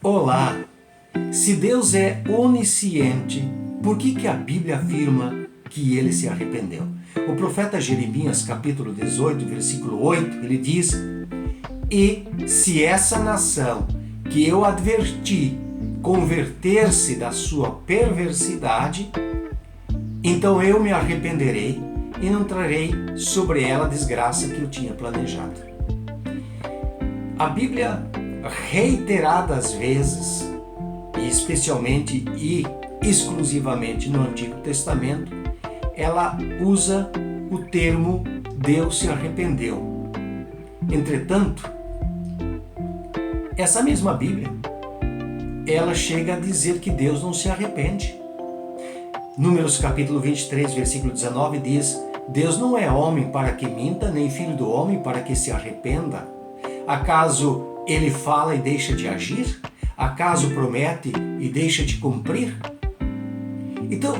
Olá! Se Deus é onisciente, por que a Bíblia afirma que ele se arrependeu? O profeta Jeremias, capítulo 18, versículo 8, ele diz: "E se essa nação que eu adverti converter-se da sua perversidade, então eu me arrependerei e não trarei sobre ela a desgraça que eu tinha planejado." A Bíblia, reiteradas vezes, e especialmente e exclusivamente no Antigo Testamento, ela usa o termo Deus se arrependeu. Entretanto, essa mesma Bíblia, ela chega a dizer que Deus não se arrepende. Números capítulo 23, versículo 19 diz: "Deus não é homem para que minta, nem filho do homem para que se arrependa. Acaso ele fala e deixa de agir? Acaso promete e deixa de cumprir?" Então,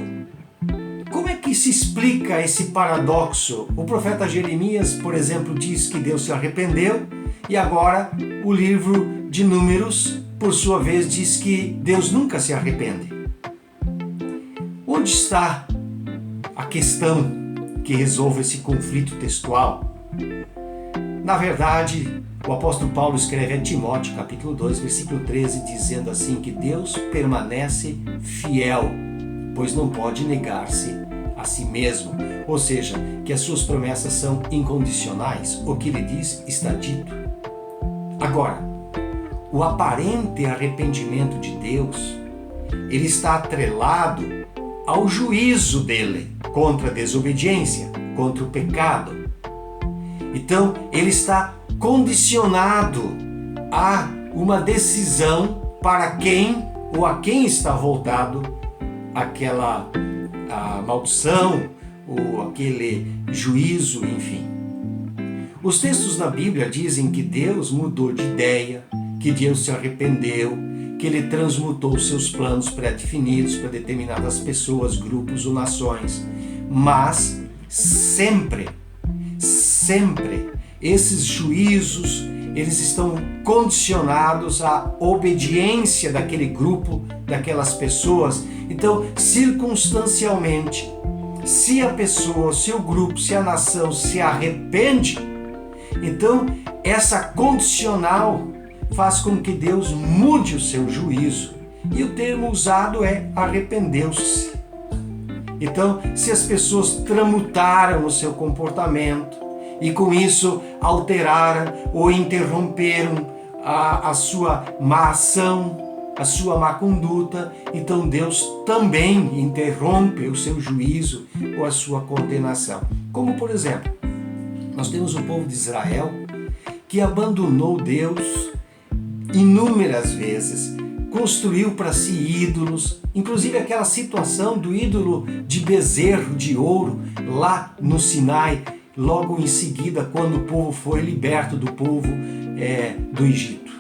como é que se explica esse paradoxo? O profeta Jeremias, por exemplo, diz que Deus se arrependeu, e agora o livro de Números, por sua vez, diz que Deus nunca se arrepende. Onde está a questão que resolve esse conflito textual? Na verdade, o apóstolo Paulo escreve a Timóteo, capítulo 2, versículo 13, dizendo assim que Deus permanece fiel, pois não pode negar-se a si mesmo. Ou seja, que as suas promessas são incondicionais. O que ele diz está dito. Agora, o aparente arrependimento de Deus, ele está atrelado ao juízo dele contra a desobediência, contra o pecado. Então, ele está condicionado a uma decisão para quem ou a quem está voltado aquela a maldição ou aquele juízo, enfim. Os textos na Bíblia dizem que Deus mudou de ideia, que Deus se arrependeu, que ele transmutou seus planos pré-definidos para determinadas pessoas, grupos ou nações. Mas sempre esses juízos, eles estão condicionados à obediência daquele grupo, daquelas pessoas. Então, circunstancialmente, se a pessoa, se o grupo, se a nação se arrepende, então essa condicional faz com que Deus mude o seu juízo. E o termo usado é arrependeu-se. Então, se as pessoas tramutaram o seu comportamento e com isso alteraram ou interromperam a sua má ação, a sua má conduta, então Deus também interrompe o seu juízo ou a sua condenação. Como, por exemplo, nós temos o povo de Israel que abandonou Deus inúmeras vezes, construiu para si ídolos, inclusive aquela situação do ídolo de bezerro de ouro lá no Sinai, logo em seguida, quando o povo foi liberto do povo do Egito.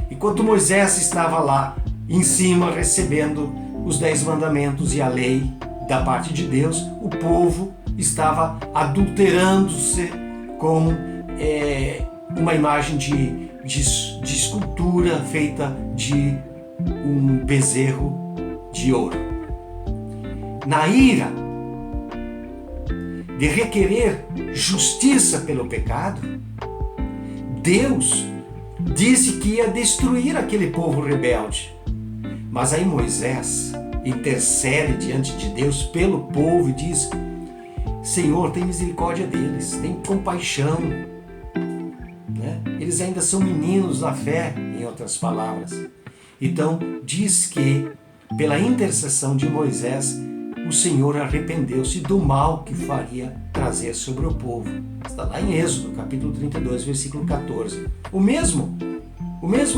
Enquanto Moisés estava lá em cima recebendo os 10 mandamentos e a lei da parte de Deus, o povo estava adulterando-se com uma imagem de escultura feita de um bezerro de ouro. Na ira de requerer justiça pelo pecado, Deus disse que ia destruir aquele povo rebelde. Mas aí Moisés intercede diante de Deus pelo povo e diz: "Senhor, tem misericórdia deles, tem compaixão." Eles ainda são meninos na fé, em outras palavras. Então, diz que, pela intercessão de Moisés, o Senhor arrependeu-se do mal que faria trazer sobre o povo. Está lá em Êxodo, capítulo 32, versículo 14. O mesmo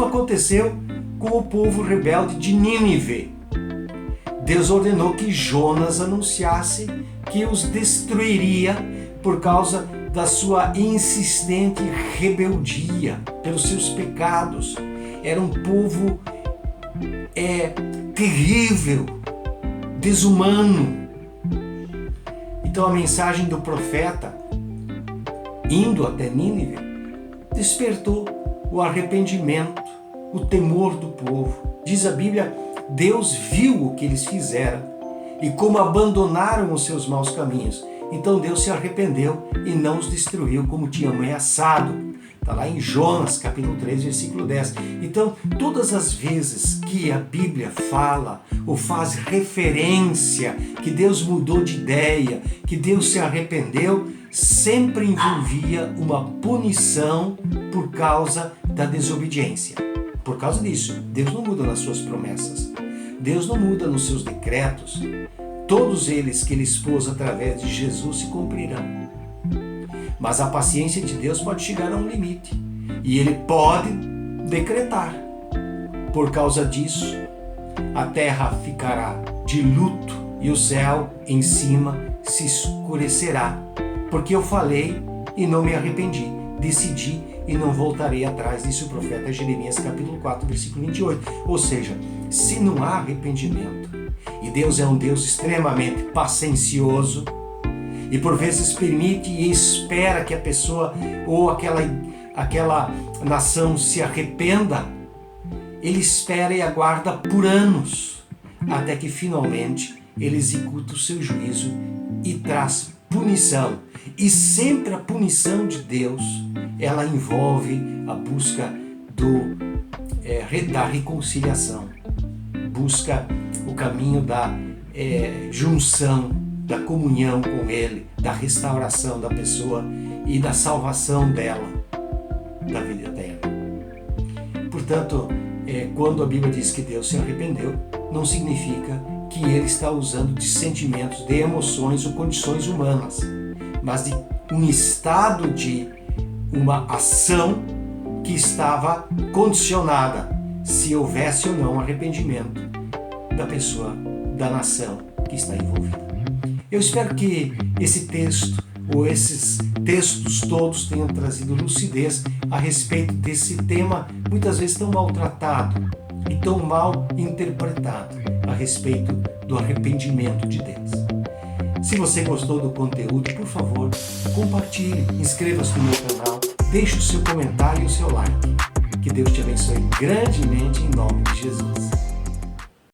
aconteceu com o povo rebelde de Nínive. Deus ordenou que Jonas anunciasse que os destruiria por causa da sua insistente rebeldia, pelos seus pecados. Era um povo terrível, desumano. Então a mensagem do profeta, indo até Nínive, despertou o arrependimento o temor do povo. Diz a Bíblia, Deus viu o que eles fizeram e como abandonaram os seus maus caminhos. Então Deus se arrependeu e não os destruiu como tinha ameaçado. Está lá em Jonas, capítulo 3, versículo 10. Então, todas as vezes que a Bíblia fala ou faz referência que Deus mudou de ideia, que Deus se arrependeu, sempre envolvia uma punição por causa da desobediência. Por causa disso, Deus não muda nas suas promessas. Deus não muda nos seus decretos. Todos eles que ele expôs através de Jesus se cumprirão. Mas a paciência de Deus pode chegar a um limite. E ele pode decretar. Por causa disso, a terra ficará de luto e o céu em cima se escurecerá. Porque eu falei e não me arrependi. Decidi e não voltarei atrás, disse o profeta Jeremias, capítulo 4, versículo 28. Ou seja, se não há arrependimento, e Deus é um Deus extremamente paciencioso, e por vezes permite e espera que a pessoa ou aquela nação se arrependa, ele espera e aguarda por anos, até que finalmente ele executa o seu juízo e traz punição. E sempre a punição de Deus, ela envolve a busca da reconciliação, busca o caminho da junção, da comunhão com Ele, da restauração da pessoa e da salvação dela, da vida eterna. Portanto, quando a Bíblia diz que Deus se arrependeu, não significa que Ele está usando de sentimentos, de emoções ou condições humanas, mas de um estado de uma ação que estava condicionada se houvesse ou não arrependimento da pessoa, da nação que está envolvida. Eu espero que esse texto ou esses textos todos tenham trazido lucidez a respeito desse tema muitas vezes tão maltratado e tão mal interpretado a respeito do arrependimento de Deus. Se você gostou do conteúdo, por favor, compartilhe, inscreva-se no meu canal, deixe o seu comentário e o seu like. Que Deus te abençoe grandemente em nome de Jesus.